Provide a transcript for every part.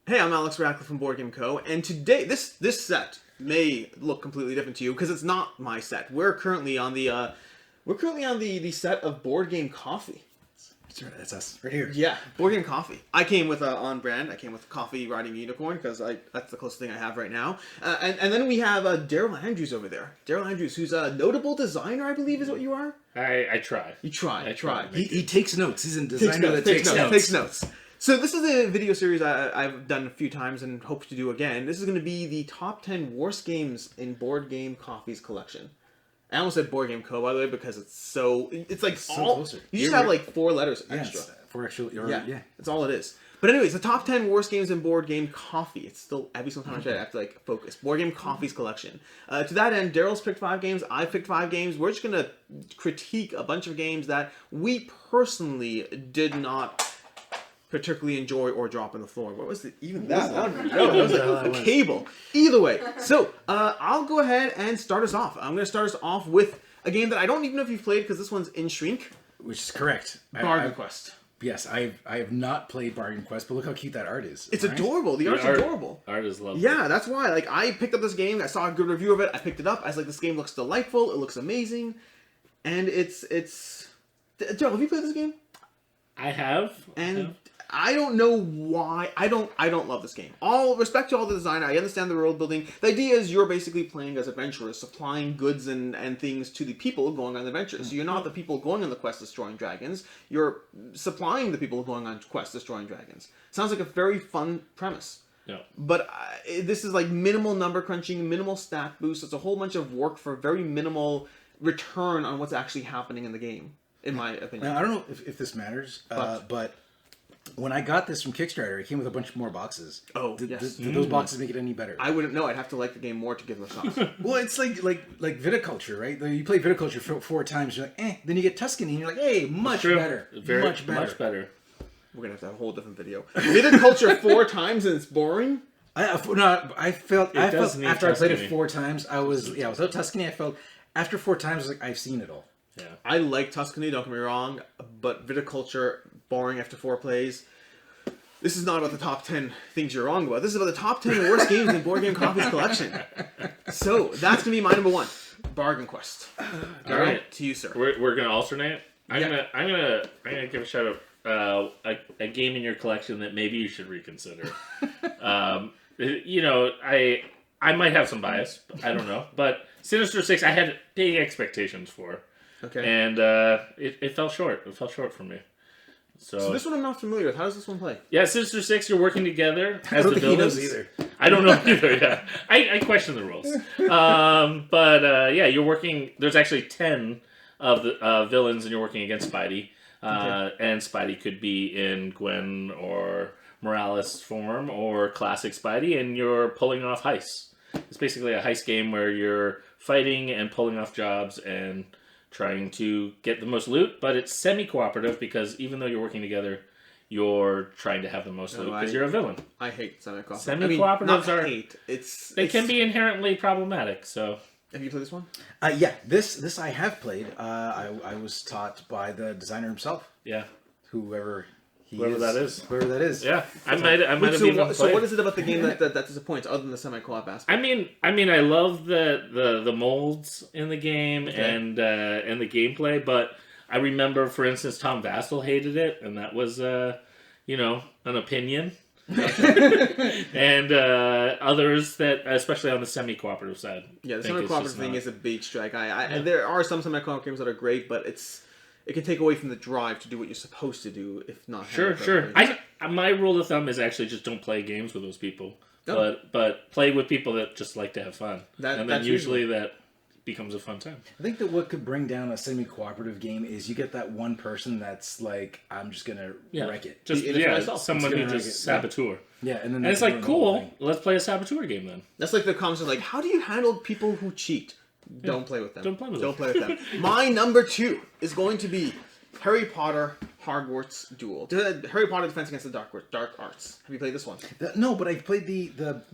Hey, I'm Alex Radcliffe from Board Game Co. And today, this set may look completely different to you because it's not my set. We're currently on the set of Board Game Coffee. That's right. That's us right here. Yeah, Board Game Coffee. I came with on brand. I came with Coffee Riding Unicorn because that's the closest thing I have right now. And then we have Daryl Andrews over there. Daryl Andrews, who's a notable designer, I believe, is what you are. I try. You try. I try. He takes notes. He's a designer that takes notes. Takes notes. So this is a video series I've done a few times and hope to do again. This is going to be the top 10 worst games in Board Game Coffee's collection. I almost said Board Game Co, by the way, because it's like so all closer. You just have like 4 letters extra. Four extra. Yeah, that's all it is. But anyways, the top 10 worst games in Board Game Coffee. It's still every single time I try to have to like focus. Board Game Coffee's collection. To that end, Daryl's picked 5 games. I've picked 5 games. We're just gonna critique a bunch of games that we personally did not particularly enjoy or drop on the floor. What was it? Even that? I don't know. That was a cable. Either way. So, I'll go ahead and start us off. I'm going to start us off with a game that I don't even know if you've played because this one's in Shrink. Which is correct. Bargain Quest. Yes, I have not played Bargain Quest, but look how cute that art is. It's adorable. The art's adorable. Art is lovely. Yeah, that's why. Like, I picked up this game. I saw a good review of it. I picked it up. I was like, this game looks delightful. It looks amazing. And it's... Joe, have you played this game? I have. And... I don't know why. I don't love this game. All respect to all the design. I understand the world building. The idea is you're basically playing as adventurers, supplying goods and things to the people going on adventures. So you're not the people going on the quest destroying dragons. You're supplying the people going on quests destroying dragons. Sounds like a very fun premise. Yeah. But this is like minimal number crunching, minimal stat boost. It's a whole bunch of work for very minimal return on what's actually happening in the game, in my opinion. Now, I don't know if this matters, but when I got this from Kickstarter, it came with a bunch more boxes. Oh, did yes. Did those boxes make it any better? I wouldn't know. I'd have to like the game more to give it a shot. Well, it's like viticulture, right? You play viticulture 4 times, you're like, eh. Then you get Tuscany, and you're like, hey, much better. Much better. We're going to have a whole different video. Viticulture 4 times and it's boring? I felt after I played it 4 times, without Tuscany, I felt after 4 times, I was like, I've seen it all. Yeah. I like Tuscany, don't get me wrong, but Viticulture, boring after 4 plays. This is not about the top 10 things you're wrong about. This is about the top 10 worst games in Board Game Coffee's collection. So, that's going to be my number 1. Bargain Quest. All right. To you, sir. We're going to alternate. I'm gonna give a shout out a game in your collection that maybe you should reconsider. You know, I might have some bias. I don't know. But Sinister Six, I had big expectations for. Okay. And it fell short. It fell short for me. So this one I'm not familiar with. How does this one play? Yeah, Sinister Six, you're working together as the villains. He knows either. I don't know either, yeah. I question the rules. Yeah, you're working... There's actually 10 of the villains, and you're working against Spidey. And Spidey could be in Gwen or Morales form, or classic Spidey, and you're pulling off heists. It's basically a heist game where you're fighting and pulling off jobs and trying to get the most loot, but it's semi-cooperative because even though you're working together, you're trying to have the most loot because you're a villain. I hate semi-cooperatives. Semi-cooperatives They can be inherently problematic, so... Have you played this one? Yeah, this I have played. I was taught by the designer himself. Yeah. Whoever that is. Whoever that is. Yeah. I might have even played. So what is it about the game that disappoints other than the semi-co-op aspect? I mean, I love the molds in the game and the gameplay, but I remember, for instance, Tom Vasel hated it, and that was an opinion. And others that, especially on the semi-cooperative side. Yeah, the semi-cooperative thing is a big strike. There are some semi-cooperative games that are great, but it can take away from the drive to do what you're supposed to do, if not. Sure. My rule of thumb is actually just don't play games with those people, but play with people that just like to have fun, and then usually that becomes a fun time. I think that what could bring down a semi-cooperative game is you get that one person that's like, I'm just gonna wreck it. Someone who's just saboteur. Yeah, and it's like, cool, let's play a saboteur game then. That's like the concept, like, how do you handle people who cheat? Don't play with them. Don't play with them. My number 2 is going to be Harry Potter Hogwarts Duel. Harry Potter Defense Against the Dark Arts. Have you played this one? No, but I played the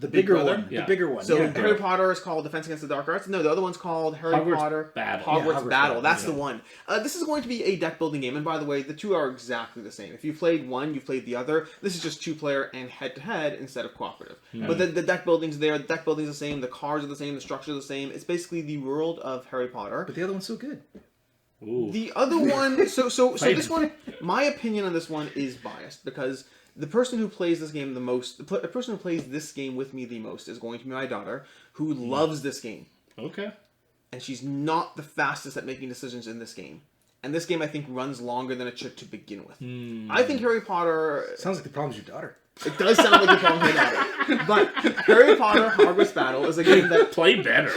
bigger brother? one. Yeah. The bigger one. So yeah. Harry Potter is called Defense Against the Dark Arts. No, the other one's called Harry Hogwarts Potter Battle. Hogwarts Hogwarts Battle. Battle, That's yeah. the one. This is going to be a deck building game, and by the way, the two are exactly the same. If you played one, you played the other. This is just 2-player and head-to-head instead of cooperative. But the deck building's there. The deck building's the same. The cards are the same. The structure is the same. It's basically the world of Harry Potter. But the other one's so good. Ooh. The other one, so this one, my opinion on this one is biased because the person who plays this game the most, the person who plays this game with me the most is going to be my daughter, who loves this game, Okay. and she's not the fastest at making decisions in this game. And this game, I think, runs longer than it should to begin with. I think Harry Potter... Sounds like the problem's your daughter. It does sound like a problem with my daughter. But Harry Potter Hogwarts Battle is a game that... Play better.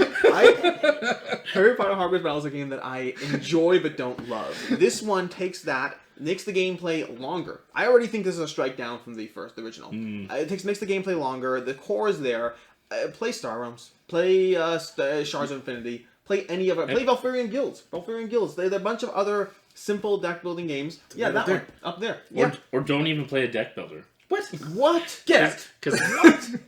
Harry Potter Hogwarts Battle is a game that I enjoy but don't love. This one takes that, makes the gameplay longer. I already think this is a strike down from the original. It makes the gameplay longer. The core is there. Play Star Realms. Play Shards of Infinity. Play any of it. Play Valkyrian Guilds. There's a bunch of other simple deck building games. Yeah, that one. Up there. Yeah. Or don't even play a deck builder. What? Get it. Because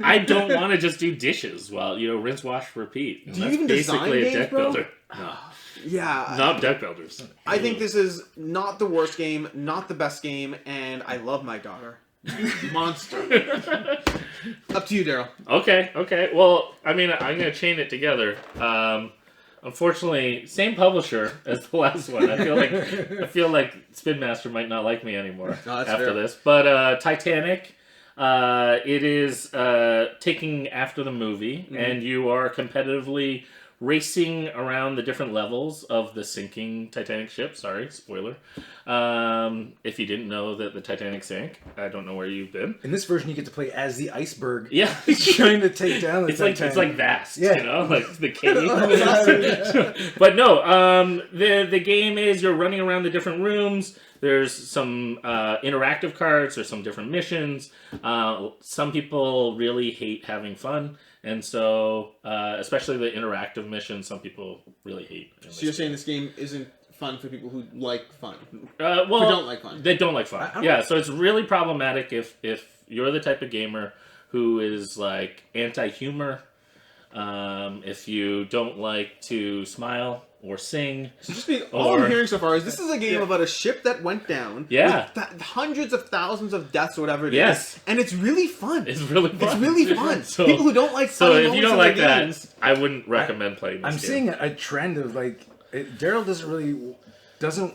I don't want to just do dishes while, rinse, wash, repeat. And Do you that's even design basically games, a deck bro? builder. No. Yeah. Not deck builders. I think this is not the worst game, not the best game, and I love my daughter. Monster. Up to you, Daryl. Okay. Well, I'm going to chain it together. Unfortunately, same publisher as the last one. I feel like Spin Master might not like me anymore after fair. this. But Titanic, it is taking after the movie, and you are competitively racing around the different levels of the sinking Titanic ship. Sorry, spoiler. If you didn't know that the Titanic sank, I don't know where you've been. In this version, you get to play as the iceberg. Yeah, Trying to take down the Titanic. it's like Vast, Yeah. like the cave. But no, the game is you're running around the different rooms. There's some interactive cards. There's some different missions. Some people really hate having fun. And so, especially the interactive missions, some people really hate. So you're saying this game isn't fun for people who like fun? Well, who don't like fun? They don't like fun. Yeah, so it's really problematic if you're the type of gamer who is like anti-humor, if you don't like to smile or sing. So all I'm hearing so far is this is a game about a ship that went down. Yeah. With hundreds of thousands of deaths or whatever it is. Yes. And it's really fun. It's really fun. It's really fun. So- People who don't like So funny if you moments don't in like their that, games, I wouldn't recommend playing this I'm game. seeing a trend of Daryl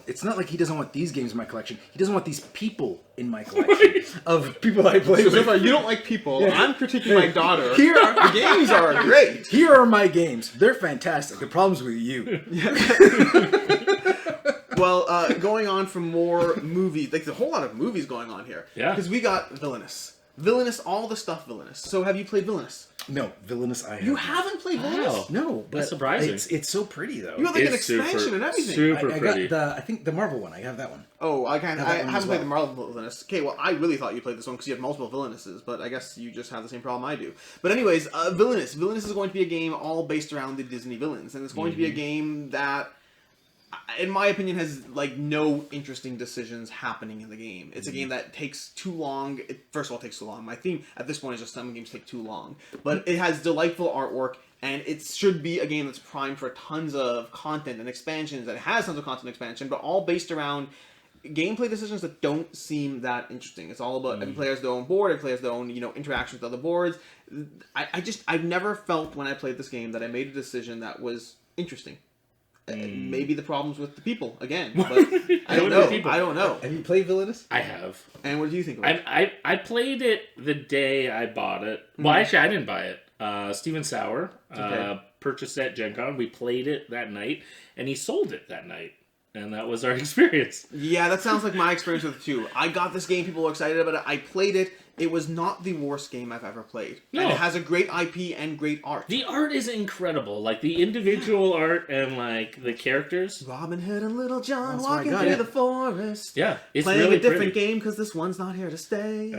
it's not like he doesn't want these games in my collection. He doesn't want these people in my collection of people I play so with. far, you don't like people. Yeah. I'm critiquing my daughter. The games are great. Here are my games. They're fantastic. The problem's with you. Well, going on from more movies, like there's a whole lot of movies going on here. Yeah. Because we got Villainous. All the stuff Villainous. So have you played Villainous? No, Villainous I have. You haven't played Villainous? No, but That's surprising. It's so pretty though. You have like an It's expansion and everything. Super I pretty. got I think the Marvel one. I have that one. Oh, I that one haven't as played the well. Marvel Villainous. Okay, well, I really thought you played this one because you have multiple Villainesses, but I guess you just have the same problem I do. But anyways, Villainous. Villainous is going to be a game all based around the Disney villains, and it's going to be a game that, in my opinion, has like no interesting decisions happening in the game. It's a game that takes too long. First of all, it takes too long. My theme at this point is just some games take too long. But it has delightful artwork, and it should be a game that's primed for tons of content and expansions. That has tons of content and expansion, but all based around gameplay decisions that don't seem that interesting. It's all about every player has their own board, every player has their own interaction with other boards. I've never felt when I played this game that I made a decision that was interesting. Maybe the problem's with the people again, but I don't know. I don't know. Have you played Villainous? I have. And what do you think of it? I played it the day I bought it. Well, actually, I didn't buy it. Steven Sauer purchased it at Gen Con. We played it that night, and he sold it that night. And that was our experience. Yeah, that sounds like my experience with it too. I got this game, people were excited about it. I played it. It was not the worst game I've ever played. No. And it has a great IP and great art. The art is incredible. Like, the individual art and, like, the characters. Robin Hood and Little John That's what I walking got, through yeah. the forest. Yeah, it's Playing really a different pretty. game because this one's not here to stay.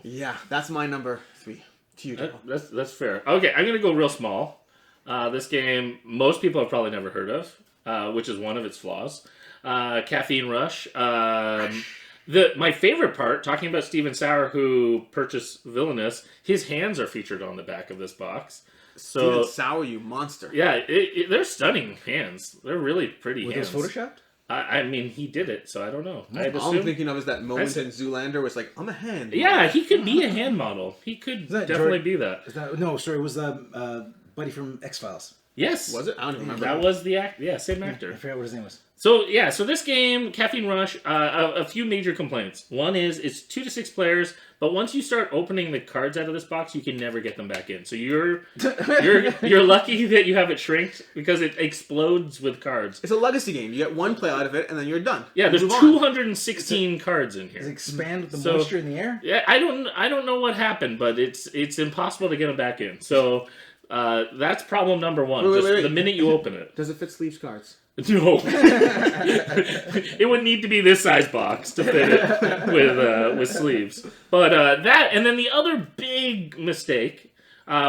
Yeah, that's my number 3. To you, Daryl. That's fair. Okay, I'm going to go real small. This game, most people have probably never heard of, which is one of its flaws. Caffeine Rush. My favorite part, talking about Steven Sauer, who purchased Villainous, his hands are featured on the back of this box. So Steven Sauer, you monster. yeah, they're stunning hands. They're really pretty Were hands. those photoshopped? I mean, he did it, so I don't know. I'd All I'm assume. thinking of is that moment in Zoolander where it's like, I'm a hand. Yeah, he could be a hand model. He could definitely be that. Is that no? Sorry, it was the buddy from X-Files. Yes. Was it? I don't even remember. That was the act. Yeah, same I actor. forgot what his name was. So yeah, so this game, Caffeine Rush, a few major complaints. One is it's 2 to 6 players, but once you start opening the cards out of this box, you can never get them back in. So you're lucky that you have it shrinked because it explodes with cards. It's a legacy game. You get one play out of it, and then you're done. Yeah, there's Move on. 216 cards in Does it here. expand with the So- moisture in the air? Yeah, I don't know what happened, but it's impossible to get them back in. So that's problem number one. Wait, Just wait. the minute you open it. Does it fit sleeves cards? No. It would need to be this size box to fit it with sleeves. But that, and then the other big mistake,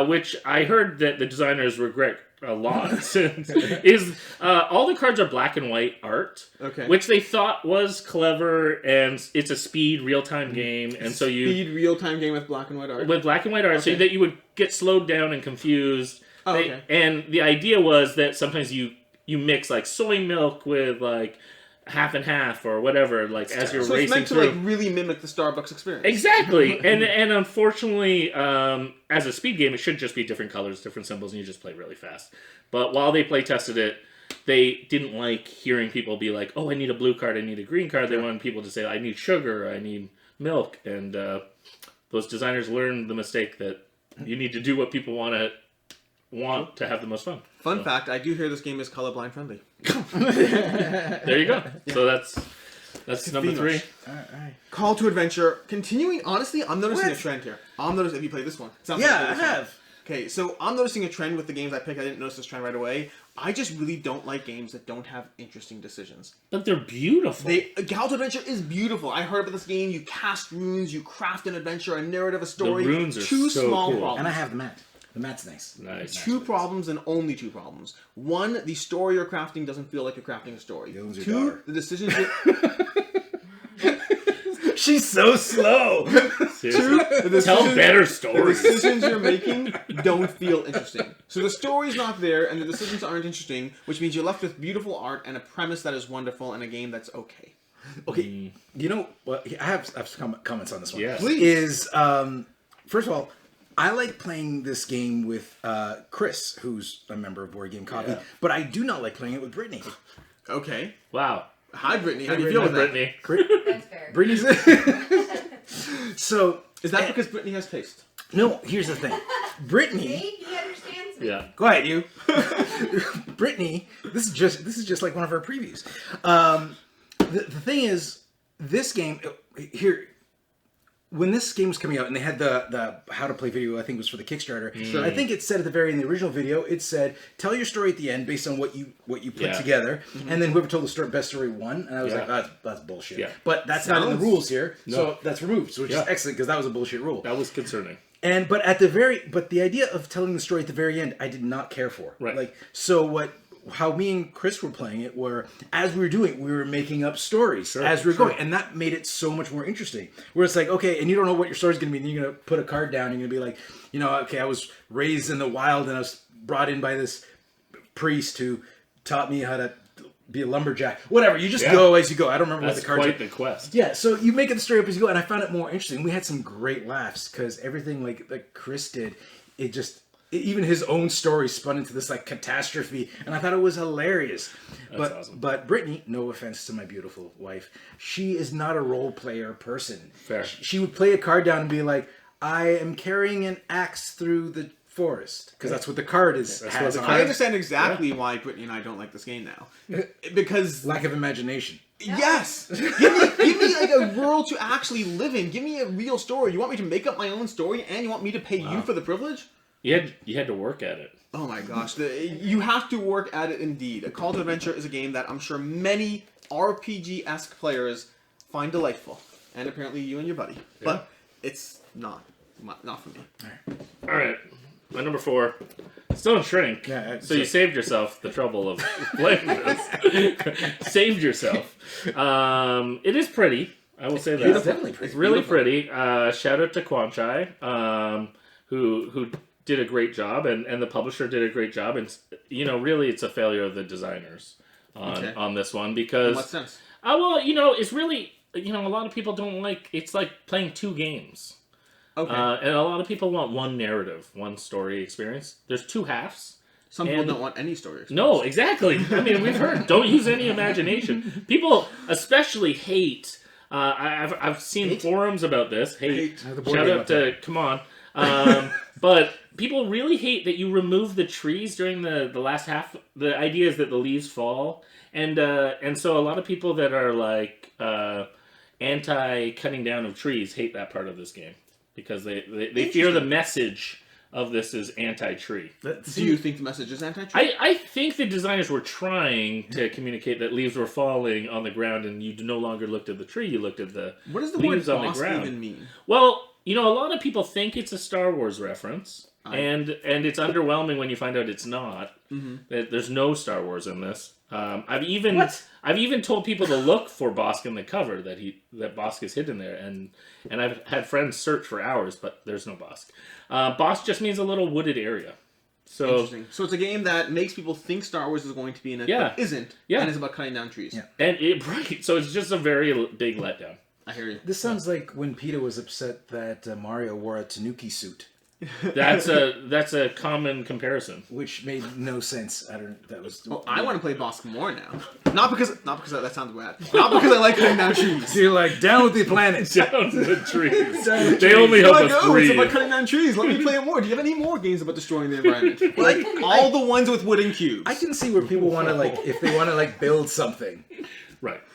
which I heard that the designers regret a lot, is all the cards are black and white art, Okay. which they thought was clever, and it's a speed real-time game, and so you... Speed real-time game with black and white art. With black and white art, so Okay. that you would get slowed down and confused. Oh, okay. And the idea was that sometimes you mix like soy milk with like half and half or whatever, like as you're So it's racing meant to through. like really mimic the Starbucks experience. Exactly, and unfortunately, as a speed game, it should just be different colors, different symbols, and you just play really fast. But while they play tested it, they didn't like hearing people be like, "Oh, I need a blue card, I need a green card." They wanted people to say, "I need sugar, I need milk," and those designers learned the mistake that you need to do what people want to have the most fun. Fun fact, I do hear this game is colorblind friendly. There you go. So that's number 3. All right. Call to Adventure. Continuing, honestly, I'm noticing What? a trend here. I'm noticing, have you played this one? Sounds Yeah, like you I played this one. have. Okay, so I'm noticing a trend with the games I pick. I didn't notice this trend right away. I just really don't like games that don't have interesting decisions. But they're beautiful. Call to Adventure is beautiful. I heard about this game. You cast runes, you craft an adventure, a narrative, a story. The runes are Two so small cool. problems. And I have the mat. The mat's nice. Nice. 2 problems and only 2 problems. 1, the story you're crafting doesn't feel like you're crafting a story. Young's your 2, daughter. the decisions you're... She's so slow. Seriously. Tell better The stories. decisions you're making don't feel interesting. So the story's not there, and the decisions aren't interesting, which means you're left with beautiful art and a premise that is wonderful and a game that's okay. Okay, you know what? I have some comments on this one. Yes. Please. Is first of all, I like playing this game with Chris, who's a member of BoardGameCoffee, Yeah. but I do not like playing it with Brittany. Okay. Wow. Hi, Brittany. How do you Brittany. feel with that? Brittany. That's fair. Brittany's so Is that because Brittany has taste? no. Here's the thing, Brittany. See? He understands me. Yeah. Go ahead, you. Brittany, this is just like one of our previews. The thing is, this game here. When this game was coming out and they had the how to play video, I think it was for the Kickstarter. I think it said at the very end, the original video, it said, tell your story at the end based on what you put Yeah. together. And then whoever told the best story won. And I was Yeah. like, that's bullshit. Yeah. But that's not in the Sounds- rules here. No. So that's removed. So which is Yeah. excellent because that was a bullshit rule. That was concerning. But the idea of telling the story at the very end, I did not care for. Right. Like, how me and Chris were playing it were, as we were doing it, we were making up stories as we were going. And that made it so much more interesting. Where it's like, okay, and you don't know what your story's going to be. And you're going to put a card down and you're going to be like, you know, okay, I was raised in the wild and I was brought in by this priest who taught me how to be a lumberjack. Whatever. You just go as you go. I don't remember That's what the cards quite are. the quest. Yeah, so you make it the story up as you go, and I found it more interesting. We had some great laughs because everything like Chris did, even his own story spun into this like catastrophe, and I thought it was hilarious. Awesome. But Brittany, no offense to my beautiful wife, she is not a role player person. Fair. She would play a card down and be like, "I am carrying an axe through the forest," because that's what the card is. That's has what the on I it. understand exactly why Brittany and I don't like this game now. Because Lack of imagination. yes, give me like a world to actually live in. Give me a real story. You want me to make up my own story, and you want me to pay you for the privilege? You had to work at it. Oh my gosh, you have to work at it indeed. A Call to Adventure is a game that I'm sure many RPG-esque players find delightful, and apparently you and your buddy. But it's not for me. All right. My number 4, Still in Shrink. Yeah, so you saved yourself the trouble of playing this. Saved yourself. It is pretty. I will say that. It's definitely pretty. It's really pretty. Shout out to Kwanchai, who did a great job, and the publisher did a great job. And really, it's a failure of the designers on this one because. In what sense? Well, it's really a lot of people don't like. It's like playing two games. Okay. And a lot of people want one narrative, one story experience. There's two halves. Some people don't want any story experience. No, exactly. I mean, we've heard, don't use any imagination. People especially hate. I've seen forums about this. Hate. Shout out to come on. But people really hate that you remove the trees during the last half. The idea is that the leaves fall, and so a lot of people that are like anti cutting down of trees hate that part of this game because they fear the message of this is anti-tree. Do you think the message is anti-tree? I think the designers were trying to communicate that leaves were falling on the ground and you no longer looked at the tree, you looked at the what does the leaves word on the Bosk ground. even mean? Well, a lot of people think it's a Star Wars reference, and it's underwhelming when you find out it's not. Mm-hmm. That there's no Star Wars in this. I've even told people to look for Bosk in the cover that Bosk is hidden there, and I've had friends search for hours, but there's no Bosk. Bosk just means a little wooded area. So interesting. So it's a game that makes people think Star Wars is going to be in it, but isn't. Yeah. And it's about cutting down trees. Yeah. And so it's just a very big letdown. I hear you. This sounds like when Peter was upset that Mario wore a Tanuki suit. That's a common comparison. Which made no sense. That was. Well, I want to play Bosk more now. Not because that sounds bad. Not because I like cutting down trees. So you're like down with the planet, down to the trees. Down They only help us breathe. It's about cutting down trees. Let me play it more. Do you have any more games about destroying the environment? Like all the ones with wooden cubes. I can see where people want to if they want to build something.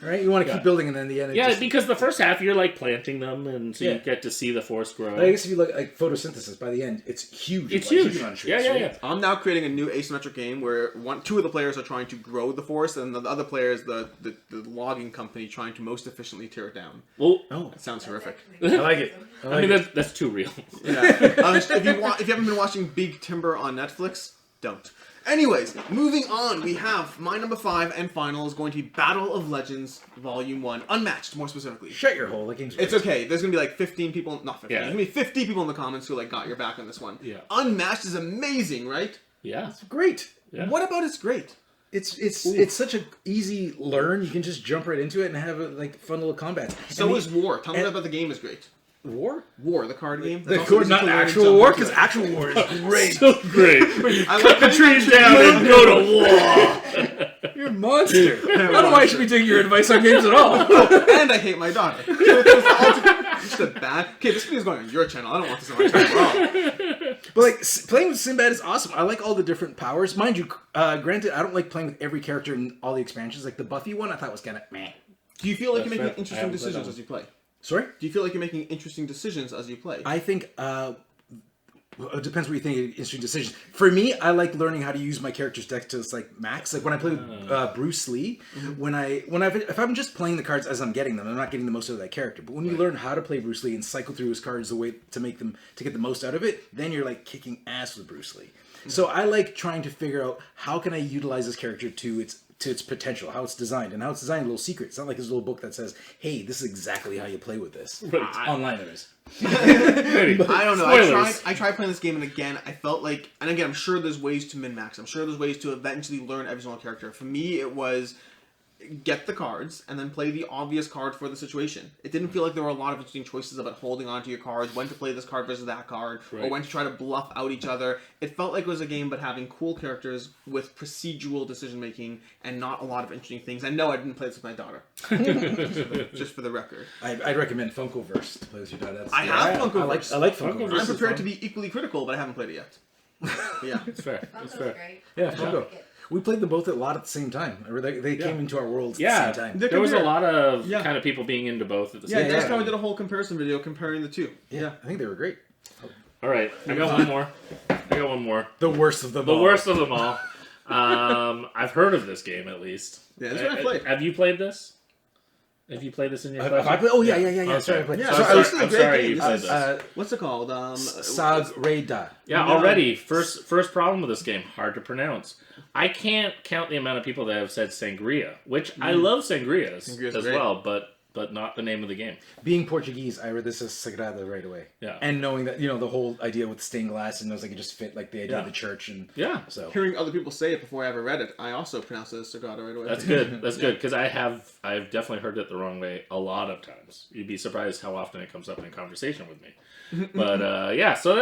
Right. You want to keep building, and then in the end. Because the first half you're planting them, and so you get to see the forest grow. I guess if you look like photosynthesis, by the end, it's huge. It's huge. Amount of trees, Yeah. I'm now creating a new asymmetric game where two of the players are trying to grow the forest, and the other player is the logging company trying to most efficiently tear it down. Well, it sounds horrific. I like it. I mean, that's too real. Yeah. If you haven't been watching Big Timber on Netflix, don't. Anyways, moving on, we have my number 5 and final is going to be Battle of Legends Volume 1, Unmatched, more specifically. Shut your hole, that game's great. It's okay, there's going to be 15 people, not 15, yeah. there's going to be 50 people in the comments who got your back on this one. Yeah. Unmatched is amazing, right? Yeah. It's great. Yeah. What about it's great? It's such an easy learn, you can just jump right into it and have fun little combats. So is War, tell me about the game is great. War? War, the card game. Not actual war, because actual war is great. So great. Cut the trees down and go to war. You're a monster. I don't know why I should be taking your advice on games at all. And I hate my daughter. Just a bad. Okay, this video is going on your channel. I don't want this on my channel. But playing with Sinbad is awesome. I like all the different powers. Mind you, granted, I don't like playing with every character in all the expansions. Like the Buffy one, I thought was kind of meh. Do you feel like you're making interesting decisions as you play? Sorry? Do you feel like you're making interesting decisions as you play? I think it depends what you think of interesting decisions. For me, I like learning how to use my character's deck to max. Like when I play with Bruce Lee, if I'm just playing the cards as I'm getting them, I'm not getting the most out of that character. But when you learn how to play Bruce Lee and cycle through his cards the way to get the most out of it, then you're kicking ass with Bruce Lee. So I like trying to figure out how can I utilize this character to its potential, how it's designed. And how it's designed, a little secret. It's not like this little book that says, hey, this is exactly how you play with this. Right. Online there is. I don't know. Spoilers. I tried playing this game, and again, I felt like... And again, I'm sure there's ways to min-max. I'm sure there's ways to eventually learn every single character. For me, it was... get the cards, and then play the obvious card for the situation. It didn't feel like there were a lot of interesting choices about holding onto your cards, when to play this card versus that card, or when to try to bluff out each other. It felt like it was a game, but having cool characters with procedural decision-making, and not a lot of interesting things. And no, I didn't play this with my daughter. just for the record. I'd recommend Funkoverse to play with your daughter. I have Funkoverse. I like Funkoverse. I'm prepared to be equally critical, but I haven't played it yet. But yeah. It's fair. It's fair. Great. Yeah, Funko. We played them both a lot at the same time. They came into our worlds at the same time. There was a lot of kind of people being into both at the same time. Yeah, Descar did a whole comparison video comparing the two. Yeah, I think they were great. All right, I got one more. The worst of them all. The worst of them all. I've heard of this game at least. Yeah, this is what I played. Have you played this? Have you played this in your If collection? I play, yeah. Okay. Sorry, I played. Yeah, So so I this is a I'm great sorry game. you played this. What's it called? Sagrada. Yeah, No. already first problem with this game, hard to pronounce. I can't count the amount of people that have said sangria, which I love sangrias Sangria's as great. well, but not the name of the game. Being Portuguese, I read this as Sagrada right away. Yeah. And knowing that, the whole idea with stained glass, and it was like it just fit like the idea Yeah. of the church, and Yeah. so Hearing other people say it before I ever read it, I also pronounced it as Sagrada right away. That's good. That's good because I've definitely heard it the wrong way a lot of times. You'd be surprised how often it comes up in conversation with me. But yeah, so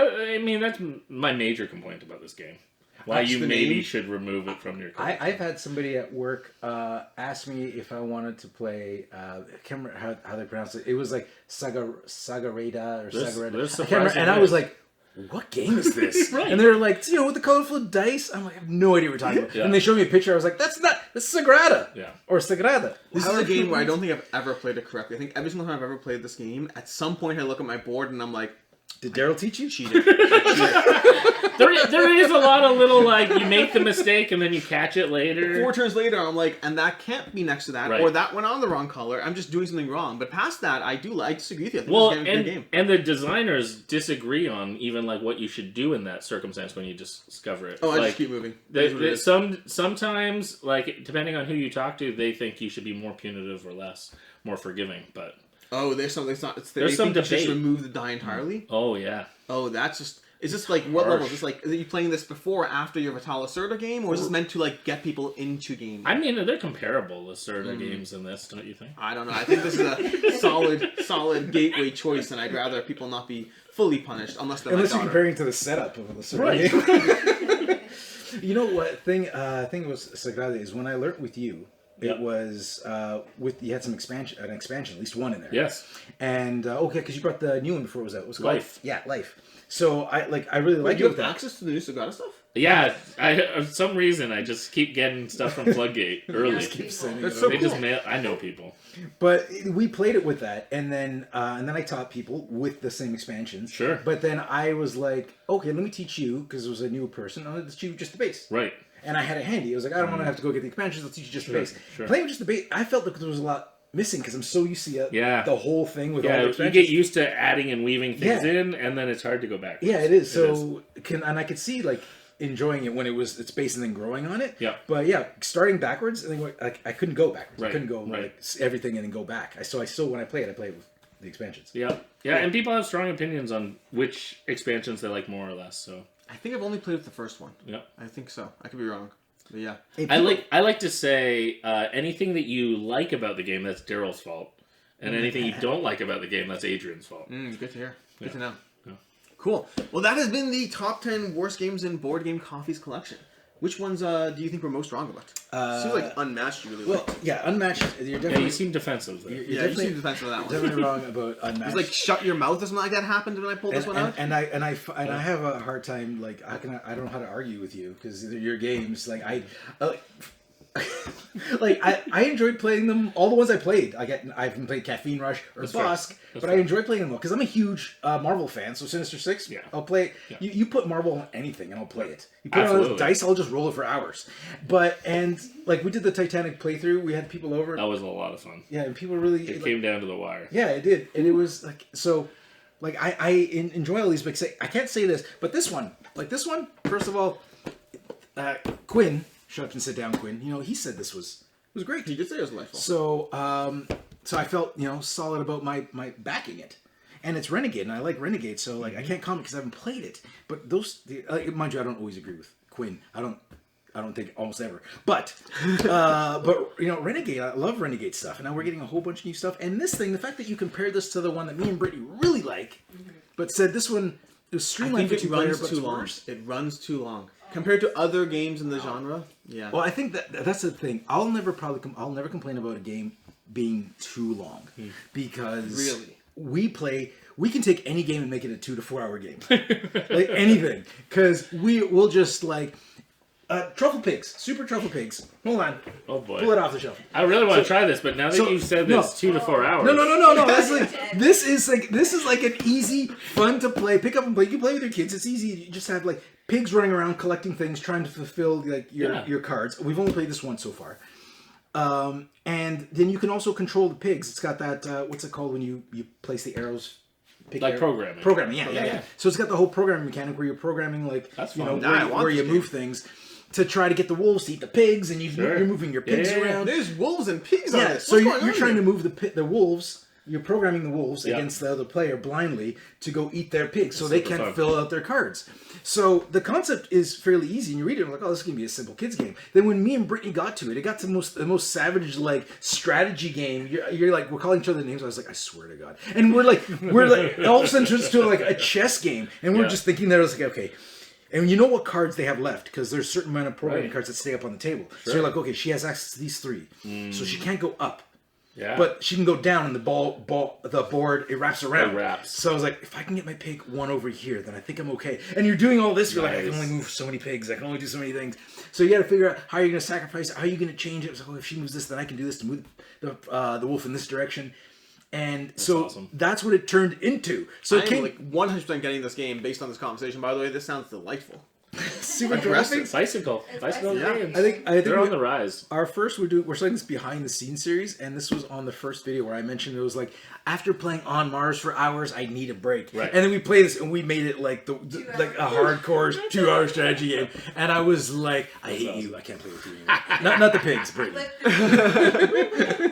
that's my major complaint about this game. Why That's you the maybe name? should remove it from your collection. I've had somebody at work ask me if I wanted to play. I can't remember how they pronounce it. It was like Sagarada or There's Sagrada. I can't surprising remember. And I ways. was like, "What game is this?" Right. And they're like, with the colorful dice. I'm like, I have no idea what you're talking about. Yeah. And they showed me a picture. I was like, "That's Sagrada." Yeah. Or Sagrada. This How is are a game people- where I don't think I've ever played it correctly. I think every single time I've ever played this game, at some point I look at my board and I'm like, Did Daryl teach you? cheated. There is a lot of little like you make the mistake and then you catch it later. 4 turns later, I'm like, and that can't be next to that, Right. or that went on the wrong color. I'm just doing something wrong. But past that, I disagree with you. I think Well, this game is a good game. and the designers disagree on even like what you should do in that circumstance when you discover it. Oh, I like, just keep moving. That's what it is. sometimes like depending on who you talk to, they think you should be more punitive or less, more forgiving. But Oh, there's some. It's not. It's There's they some think you should just debate. remove the die entirely. oh yeah, Oh, that's just. Is this like what level? harsh. Is this like? Are you playing this before or after your Vitala Serta game, or is this meant to like get people into games? I mean they're comparable to Serta games in this, don't you think? I don't know. I think this is a solid gateway choice, and I'd rather people not be fully punished unless they're Unless my you're daughter. comparing to the setup of the Sagrada. Right. You know what thing? I think it was Sagrada is when I learned with you. It Yep. was you had an expansion, at least one in there. Yes. And okay, because you brought the new one before it was out. What was it called? Life. Yeah, Life. So I really Wait, like do you it have with that. access to the new Sagrada stuff? Yeah, for some reason I just keep getting stuff from Floodgate early. Keep sending That's it so over. They just cool. mail. I know people. But we played it with that, and then I taught people with the same expansions. Sure. But then I was like, okay, let me teach you because it was a new person. I'm going to teach you just the base. Right. And I had it handy. I was like, I don't want to have to go get the expansions. Let's teach you just the base. sure. Playing with just the base, I felt like there was a lot missing because I'm so used to Yeah. the whole thing with all the Yeah, you expansions. get used to adding and weaving things Yeah. in, and then it's hard to go back. Yeah, it is. So and I could see like enjoying it when it's base and then growing on it. Yeah. But yeah, starting backwards and then I couldn't go backwards. I Right, couldn't go right. like everything and then go back. So I still when I play it with the expansions. Yeah, and people have strong opinions on which expansions they like more or less. So I think I've only played with the first one. yeah, I think so. I could be wrong. But yeah. Hey, I like to say anything that you like about the game, that's Daryl's fault, and anything you don't like about the game, that's Adrian's fault. Good to hear. Good to know. Yeah. Cool. Well, that has been the top 10 worst games in Board Game Coffee's collection. Which ones do you think we're most wrong about? Seems like Unmatched you really well, like. yeah, Unmatched. You're Yeah, definitely you seem defensive there. you're Yeah, you definitely, seem defensive of that one. definitely wrong about Unmatched. It's like shut your mouth or something like that happened when I pulled this one out. and I have a hard time like I don't know how to argue with you because your games like I enjoyed playing them. All the ones I played, I haven't played Caffeine Rush or That's Bosk, fair. but That's I enjoy playing them all because I'm a huge Marvel fan. So Sinister Six, Yeah. I'll play. Yeah. You put Marvel on anything and I'll play it. You put it on Absolutely. dice, I'll just roll it for hours. And like we did the Titanic playthrough, we had people over. That was a lot of fun. Yeah, and people really It came down to the wire. yeah, it did, and it was like so. Like I enjoy all these, but I can't say this, but this one, first of all, Quinn, shut up and sit down, Quinn. You know, he said this was great. He did say it was delightful. So so I felt solid about my backing it, and it's Renegade, and I like Renegade, so like I can't comment because I haven't played it. But mind you, I don't always agree with Quinn. I don't think almost ever. But Renegade, I love Renegade stuff, and now we're getting a whole bunch of new stuff. And this thing, the fact that you compare this to the one that me and Brittany really like, but said this one was I streamlined think for it two-player, runs but too it's long. worse. It runs too long compared to other games in the genre. Yeah. Well, I think that's the thing. I'll never complain about a game being too long because Really? we can take any game and make it a 2 to 4 hour game, like anything, because we'll just like truffle pigs, super truffle pigs. Hold on, Oh boy. pull it off the shelf. I really want to try this, but now that so- you've said no. this 2 to 4 hours. No. That's like this is like an easy, fun to play. Pick up and play. You can play with your kids. It's easy. You just have like pigs running around collecting things, trying to fulfill like your cards. We've only played this once so far. And then you can also control the pigs. It's got that, what's it called when you place the arrows? Programming. Programming, yeah. So it's got the whole programming mechanic where you're programming, like, That's you know, fun. where you move things to try to get the wolves to eat the pigs, and you're moving your pigs around. There's wolves and pigs on this. So you're trying to move the wolves. You're programming the wolves against the other player blindly to go eat their pigs, so they can't fill out their cards. So the concept is fairly easy, and you read it, and like, oh, this is gonna be a simple kids game. Then when me and Brittany got to it, it got to the most savage like strategy game. You're like, we're calling each other names. I was like, I swear to God, and we're like, all of a sudden turns to like a chess game, and we're just thinking there. I was like, okay. And you know what cards they have left, because there's a certain amount of programming cards that stay up on the table. So you're like, okay, she has access to these 3, so she can't go up. Yeah. But she can go down, and the board, it wraps around. It wraps. So I was like, if I can get my pig 1 over here, then I think I'm okay. And you're doing all this, you're like, I can only move so many pigs, I can only do so many things. So you got to figure out how you're going to sacrifice it, how you're going to change it. So if she moves this, then I can do this to move the wolf in this direction. And that's awesome. That's what it turned into. So I'm like 100% getting this game based on this conversation. By the way, this sounds delightful. Super graphics. Bicycle games. I think they're on the rise. Our first, we're starting this behind the scenes series, and this was on the first video where I mentioned it was like, after playing On Mars for hours, I need a break. Right. And then we play this, and we made it like like a hardcore 2-hour strategy game. And I was like, I hate you. I can't play with you anymore. not the pigs, Brittany.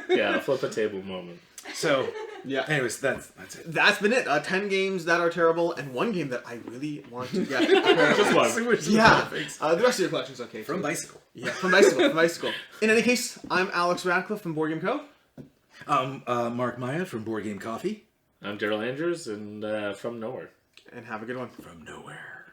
Yeah, flip a table moment. So. Yeah. Anyways, that's it. That's been it. 10 games that are terrible, and 1 game that I really want to get. Just one. Yeah. The rest of your collection's okay. From Bicycle. Yeah, from Bicycle. In any case, I'm Alex Radcliffe from BoardGameCo. Mark Maya from BoardGameCoffee. I'm Daryl Andrews, and from nowhere. And have a good one. From nowhere.